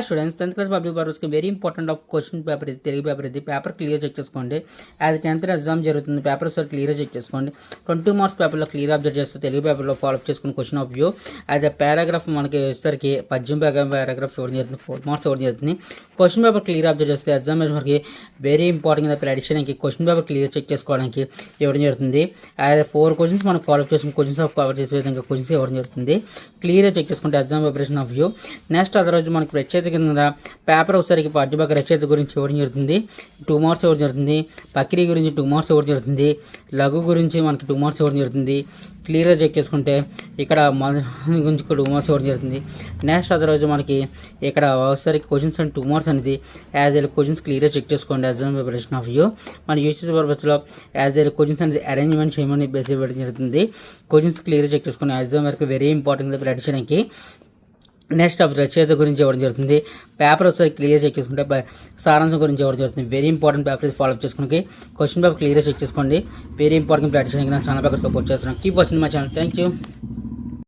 Students 10th class public పర్పస్కి very important of question paper ఇది, Telugu paper ఇది. Paper clear check చేసుకోండి. అది 10th ఎగ్జామ్ జరుగుతుంది. పేపర్ ఒకసారి క్లియర్ చెక్ చేసుకోండి. 20 మార్క్స్ పేపర్లో క్లియర్ అబ్జర్వ్ చేస్తే తెలుగు పేపర్లో ఫాలో అప్ చేసుకుని క్వశ్చన్ ఆఫ్ వ్యూ. అది పారాగ్రాఫ్ మనకి వచ్చేసరికి పద్యం పారాగ్రాఫ్ ఇవ్వడం జరుగుతుంది, 4 మార్క్స్ ఇవ్వడం జరుగుతుంది. క్వశ్చన్ పేపర్ క్లియర్ అబ్జర్వ్ చేస్తే ఎగ్జామినేషన్కి వెరీ ఇంపార్టెంట్ ప్రెడిక్షన్కి క్వశ్చన్ పేపర్ క్లియర్ చెక్ చేసుకోవడానికి ఇవ్వడం జరుగుతుంది. అది 4 క్వశ్చన్స్ మనం ఫాలో అప్ చేసుకుని క్వశ్చన్స్ ఆఫ్ కవర్ చేసే విధంగా క్వశ్చన్స్ ఇవ్వడం జరుగుతుంది. క్లియర్ చెక్ చేసుకుంటే exam preparation of view. Next అదే రోజు మనకి ప్రత్యేక కింద పేపర్ ఒకసారికి పద్యభాగ రచయిత గురించి ఇవ్వడం జరుగుతుంది, 2 మార్క్స్ ఇవ్వడం జరుగుతుంది. పక్రీ గురించి 2 మార్క్స్ ఇవ్వడం జరుగుతుంది. లఘు గురించి మనకి 2 మార్క్స్ ఇవ్వడం జరుగుతుంది. క్లియర్గా చెక్ చేసుకుంటే ఇక్కడ గురించి 2 మార్క్స్ ఇవ్వడం జరుగుతుంది. నెక్స్ట్ అదే రోజు మనకి ఇక్కడ ఒకసారి క్వశ్చన్స్ అండ్ 2 మార్క్స్ అనేది యాజ్ ఏ క్వశ్చన్స్ క్లియర్గా చెక్ చేసుకోండి. ఎగ్జామ్ ప్రిపరేషన్ ఆఫ్ వ్యూ మన యూట్యూబ్ పర్పస్లో యాజ్ ఏ క్వశ్చన్స్ అనేది అరేంజ్మెంట్ చేయమని బేస్ ఇవ్వడం జరుగుతుంది. క్వశ్చన్స్ క్లియర్గా చెక్ చేసుకుని ఎగ్జామ్ వరకు వెరీ ఇంపార్టెంట్ ప్రెడిక్షన్కి. నెక్స్ట్ రచయిత గురించి ఇవ్వడం జరుగుతుంది. పేపర్ ఒకసారి క్లియర్ చెక్ చేసుకుంటే సారాంశం గురించి ఇవ్వడం జరుగుతుంది. Very important paper follow up చేసుకుని క్వశ్చన్ పేపర్ క్లియర్ చెక్ చేసుకోండి. వెరీ ఇంపార్టెంట్ ప్రాక్టీస్ ఛానల్ పక్కన సపోర్ట్ చేస్తున్నాను. Keep watching my channel. Thank you.